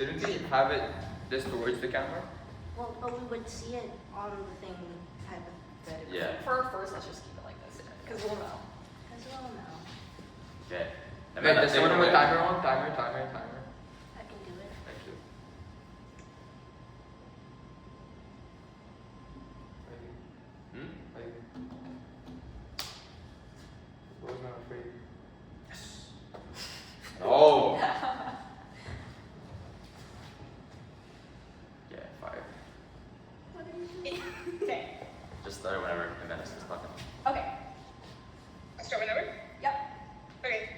Shouldn't we have it just towards the camera? Well, but we would see it on the thing hypothetically. Yeah. For first, let's just keep it like this, because we'll know. As well now. Okay. Wait, does someone have a timer on? Timer. I can do it. Thank you. Hmm? I was not afraid. Oh. Yeah, 5. What are you doing? Okay. Just start whenever Jimena starts talking. Okay. I'll start whenever? Yep. Okay.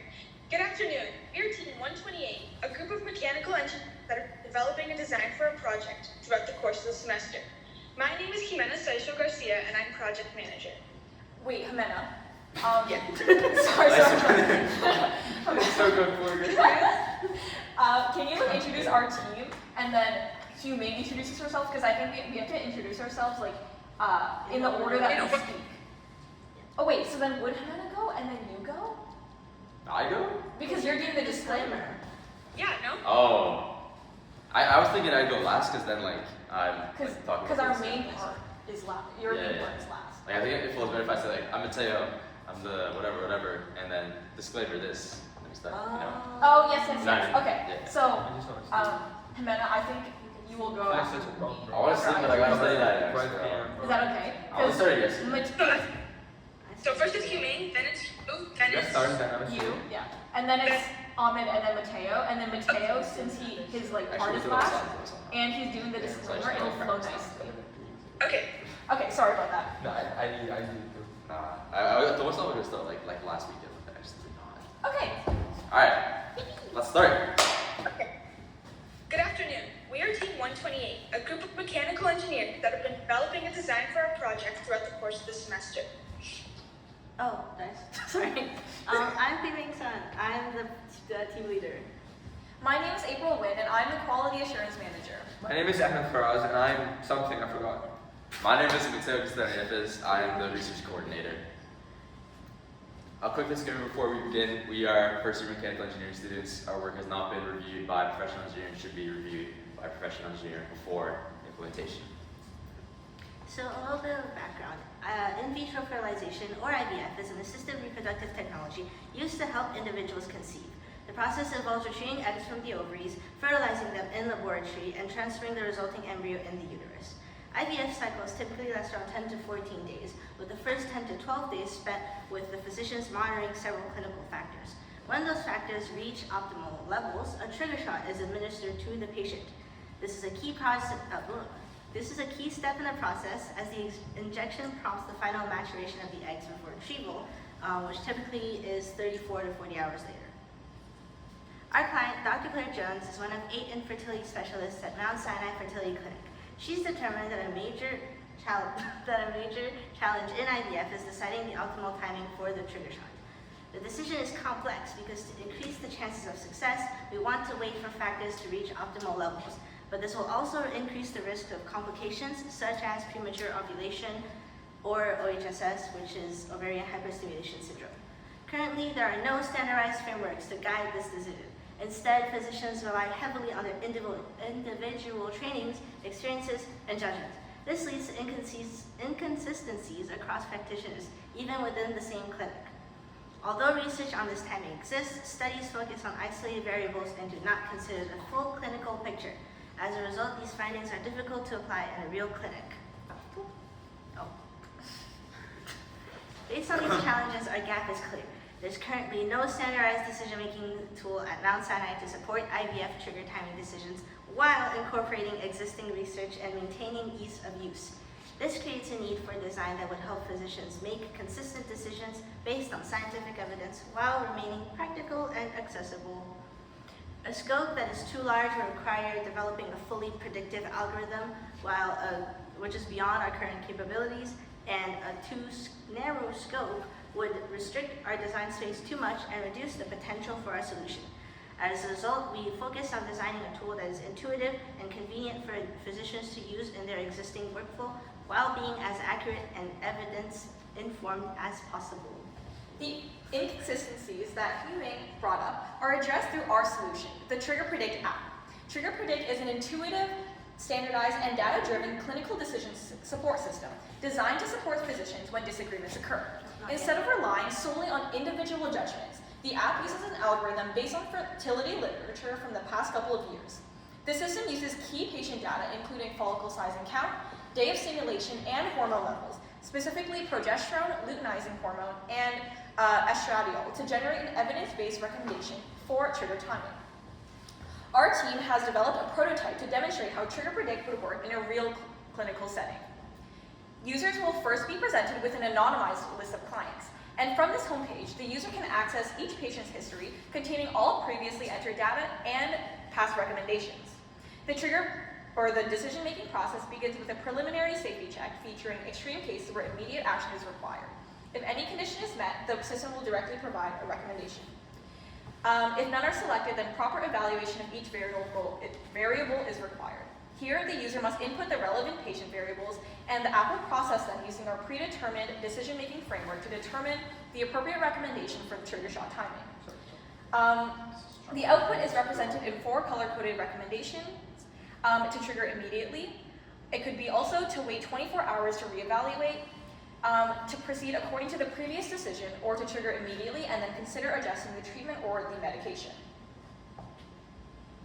Good afternoon. We're Team 128, a group of mechanical engineers that are developing a design for a project throughout the course of the semester. My name is Jimena Saicho Garcia, and I'm project manager. Wait, Jimena. Yeah. Sorry. So good for you. Can you like introduce our team and then Huming introduces herself? Because I think we have to introduce ourselves like in the order that we speak. Oh wait, so then would Jimena go and then you go? I go? Because you're doing the disclaimer. Yeah, no? Oh. I was thinking I'd go last because then like I'm like, talking. Because our to main this. part is last. Your Yeah, main yeah. part is last. Like I think it feels better if I say like I'm Mateo, I'm the whatever, and then disclaimer this. And we start, you know. Oh yes. Nah, Okay. yeah. So I just want to see. Jimena, I think you will go. That's such a problem. I want to sleep, but I gotta study that. Right So. here. Is that okay? I'll start yes. So first it's humane, then it's you, then Let's it's... start and then have a You, yeah. And then it's Ahmed and then Mateo. And then Mateo, since his like part is last, and he's doing the disclaimer, it'll flow nicely. Okay. Okay, sorry about that. No, I need it too. Nah, I thought someone was still like last weekend, but actually not. Okay. All right, let's start. Okay. Good afternoon. We are Team 128, a group of mechanical engineers that have been developing a design for our project throughout the course of the semester. Oh, nice. Sorry. I'm Piming Sun. I'm the team leader. My name is April Wynn, and I'm the Quality Assurance Manager. My name is Ahmed Faraz, and I'm something I forgot. My name is Mateo Castaneda. I am the research coordinator. A quick disclaimer before we begin: we are first-year mechanical engineering students. Our work has not been reviewed by a professional engineer and should be reviewed by a professional engineer before implementation. So a little bit of background. In vitro fertilization, or IVF, is an assisted reproductive technology used to help individuals conceive. The process involves retrieving eggs from the ovaries, fertilizing them in the laboratory, and transferring the resulting embryo in the uterus. IVF cycles typically last around 10 to 14 days, with the first 10 to 12 days spent with the physicians monitoring several clinical factors. When those factors reach optimal levels, a trigger shot is administered to the patient. This is a key step in the process, as the injection prompts the final maturation of the eggs before retrieval, which typically is 34 to 40 hours later. Our client, Dr. Claire Jones, is one of 8 infertility specialists at Mount Sinai Fertility Clinic. She's determined that a major challenge in IVF is deciding the optimal timing for the trigger shot. The decision is complex because to increase the chances of success, we want to wait for factors to reach optimal levels, but this will also increase the risk of complications such as premature ovulation or OHSS, which is ovarian hyperstimulation syndrome. Currently, there are no standardized frameworks to guide this decision. Instead, physicians rely heavily on their individual trainings, experiences, and judgment. This leads to inconsistencies across practitioners, even within the same clinic. Although research on this timing exists, studies focus on isolated variables and do not consider the full clinical picture. As a result, these findings are difficult to apply in a real clinic. Oh. Based on these challenges, our gap is clear. There's currently no standardized decision-making tool at Mount Sinai to support IVF trigger timing decisions while incorporating existing research and maintaining ease of use. This creates a need for design that would help physicians make consistent decisions based on scientific evidence while remaining practical and accessible. A scope that is too large would require developing a fully predictive algorithm, which is beyond our current capabilities, and a too narrow scope would restrict our design space too much and reduce the potential for our solution. As a result, we focus on designing a tool that is intuitive and convenient for physicians to use in their existing workflow while being as accurate and evidence-informed as possible. The inconsistencies that Huming brought up are addressed through our solution, the Trigger Predict app. Trigger Predict Predict is an intuitive, standardized, and data-driven clinical decision support system designed to support physicians when disagreements occur. Instead of relying solely on individual judgments, the app uses an algorithm based on fertility literature from the past couple of years. The system uses key patient data, including follicle size and count, day of stimulation, and hormone levels, specifically progesterone, luteinizing hormone, and estradiol, to generate an evidence-based recommendation for trigger timing. Our team has developed a prototype to demonstrate how Trigger Predict would work in a real clinical setting. Users will first be presented with an anonymized list of clients, and from this homepage, the user can access each patient's history containing all previously entered data and past recommendations. The decision-making process begins with a preliminary safety check featuring extreme cases where immediate action is required. If any condition is met, the system will directly provide a recommendation. If none are selected, then proper evaluation of each variable is required. Here, the user must input the relevant patient variables, and the app will process them using our predetermined decision-making framework to determine the appropriate recommendation for the trigger shot timing. The output is represented in 4 color-coded recommendations to trigger immediately. It could be also to wait 24 hours to reevaluate, to proceed according to the previous decision, or to trigger immediately and then consider adjusting the treatment or the medication.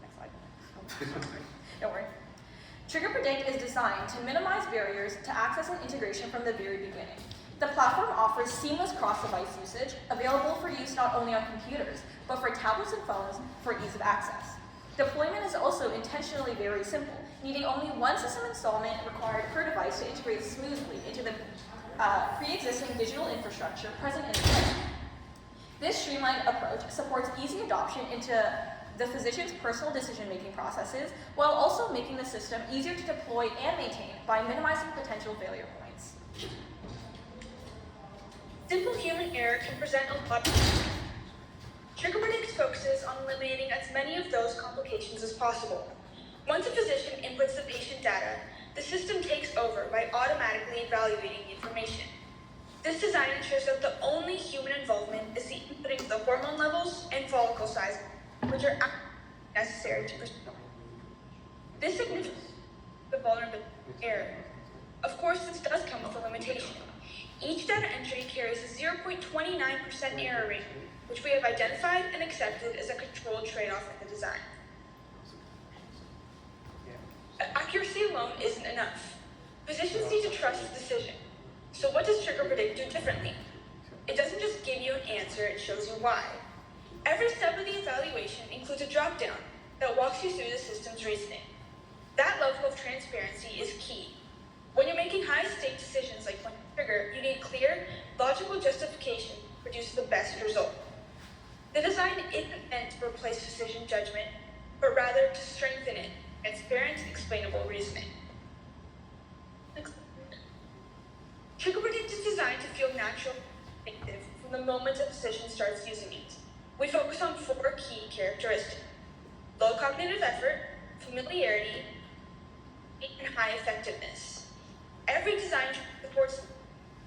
Next slide. Don't worry. Trigger Predict is designed to minimize barriers to access and integration from the very beginning. The platform offers seamless cross-device usage, available for use not only on computers, but for tablets and phones for ease of access. Deployment is also intentionally very simple, needing only one system installment required per device to integrate smoothly into the pre-existing digital infrastructure present in the clinic. This streamlined approach supports easy adoption into the physician's personal decision-making processes, while also making the system easier to deploy and maintain by minimizing potential failure points. Simple human error can present a lot of Trigger Predict focuses on eliminating as many of those complications as possible. Once a physician inputs the patient data, the system takes over by automatically evaluating the information. This design ensures that the only human involvement is the inputting of the hormone levels and follicle size, which are necessary to proceed. This signifies the vulnerability of error. Of course, this does come with a limitation. Each data entry carries a 0.29% error rate, which we have identified and accepted as a controlled trade-off in the design. Accuracy alone isn't enough. Physicians need to trust the decision. So what does Trigger Predict do differently? It doesn't just give you an answer, it shows you why. Every step of the evaluation includes a drop-down that walks you through the system's reasoning. That level of transparency is key. When you're making high-stake decisions like one trigger, you need clear, logical justification to produce the best result. The design isn't meant to replace decision judgment, but rather to strengthen it, transparent, explainable reasoning. Trigger Predict is designed to feel natural and instinctive from the moment a physician starts using it. We focus on 4 key characteristics: low cognitive effort, familiarity, and high effectiveness. Every design supports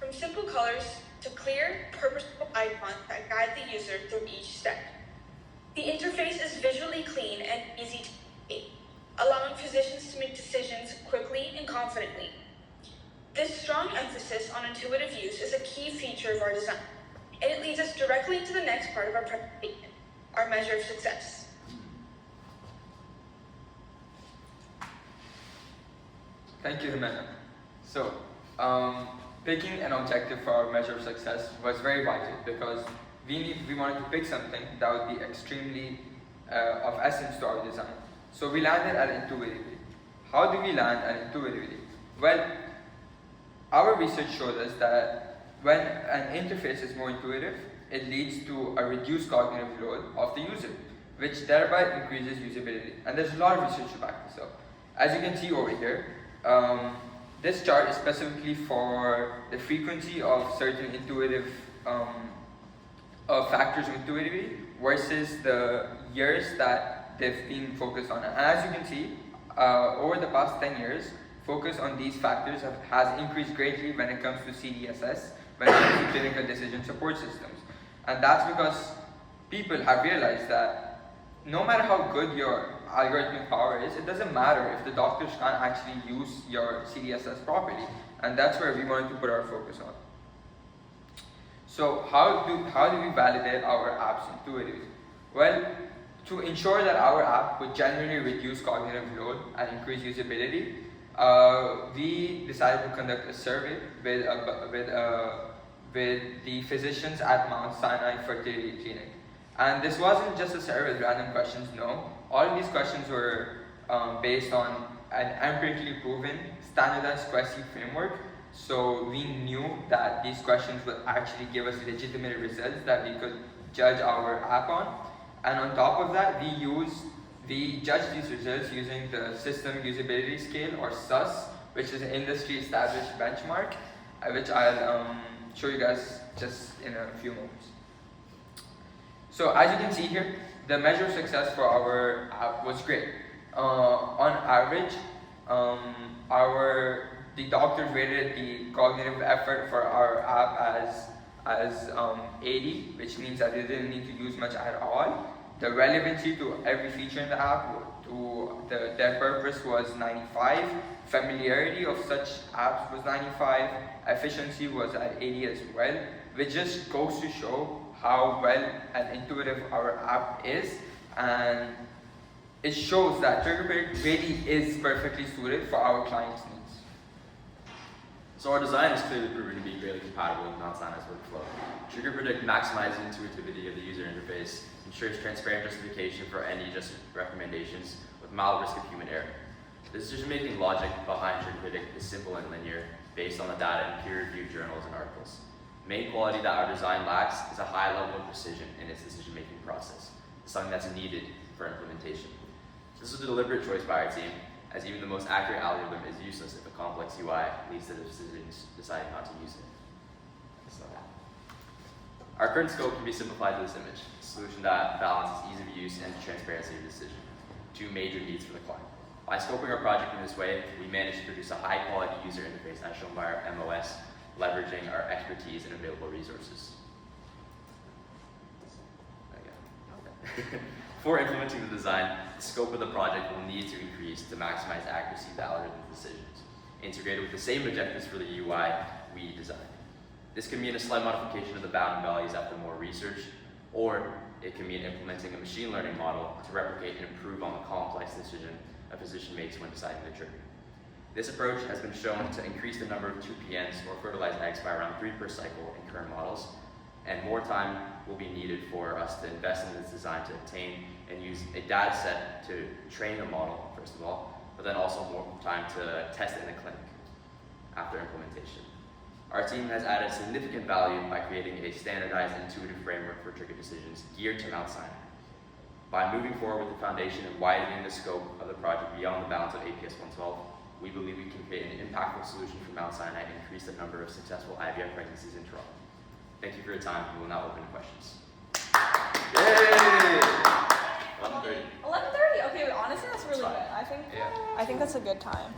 from simple colors to clear, purposeful icons that guide the user through each step. The interface is visually clean and easy to navigate, allowing physicians to make decisions quickly and confidently. This strong emphasis on intuitive use is a key feature of our design, and it leads us directly into the next part of our presentation, our measure of success. Thank you, Jimena. So, picking an objective for our measure of success was very vital because we wanted to pick something that would be extremely of essence to our design. So we landed at intuitivity. How do we land at intuitivity? Well, our research showed us that when an interface is more intuitive, it leads to a reduced cognitive load of the user, which thereby increases usability. And there's a lot of research to back this up. As you can see over here, this chart is specifically for the frequency of certain intuitive factors of intuitivity versus the years that they've been focused on. And as you can see, over the past 10 years, focus on these factors has increased greatly when it comes to CDSS, when it comes to clinical decision support systems. And that's because people have realized that no matter how good your algorithmic power is, it doesn't matter if the doctors can't actually use your CDSS properly, and that's where we wanted to put our focus on. So how do we validate our apps intuitively? Well, to ensure that our app would genuinely reduce cognitive load and increase usability, we decided to conduct a survey with the physicians at Mount Sinai Fertility Clinic. And this wasn't just a survey with random questions, no. All of these questions were based on an empirically proven standardized question framework. So we knew that these questions would actually give us legitimate results that we could judge our app on. And on top of that, we judged these results using the System Usability Scale, or SUS, which is an industry-established benchmark, which I'll show you guys just in a few moments. So as you can see here, the measure of success for our app was great. On average, the doctors rated the cognitive effort for our app as 80, which means that they didn't need to use much at all. The relevancy to every feature in the app, to their purpose, was 95. Familiarity of such apps was 95. Efficiency was at 80 as well, which just goes to show how well and intuitive our app is, and it shows that TriggerPredict really is perfectly suited for our clients' needs. So our design is clearly proven to be greatly compatible with Mount Sinai's workflow. TriggerPredict maximizes intuitivity of the user interface, ensures transparent justification for any just recommendations with mild risk of human error. The decision-making logic behind TriggerPredict is simple and linear, based on the data in peer-reviewed journals and articles. The main quality that our design lacks is a high level of precision in its decision-making process, something that's needed for implementation. This was a deliberate choice by our team, as even the most accurate algorithm is useless if a complex UI leads to the decisions deciding not to use it. So, our current scope can be simplified to this image, a solution that balances ease of use and transparency of decision, two major needs for the client. By scoping our project in this way, we managed to produce a high-quality user interface as shown by our MOS, leveraging our expertise and available resources. Before implementing the design, the scope of the project will need to increase to maximize accuracy of the algorithm decisions, integrated with the same objectives for the UI we designed. This can mean a slight modification of the bounding values after more research, or it can mean implementing a machine learning model to replicate and improve on the complex decision a physician makes when deciding the trigger. This approach has been shown to increase the number of 2PNs, or fertilized eggs, by around 3 per cycle in current models, and more time will be needed for us to invest in this design to obtain and use a data set to train the model, first of all, but then also more time to test it in the clinic after implementation. Our team has added significant value by creating a standardized, intuitive framework for trigger decisions geared to Mount Sinai. By moving forward with the foundation and widening the scope of the project beyond the bounds of APS 112, we believe we can create an impactful solution for Mount Sinai and increase the number of successful IVF pregnancies in Toronto. Thank you for your time. We will now open to questions. Yay! 11:30. 11:30. Okay, honestly, that's really It's good. fine. I think that's a good time.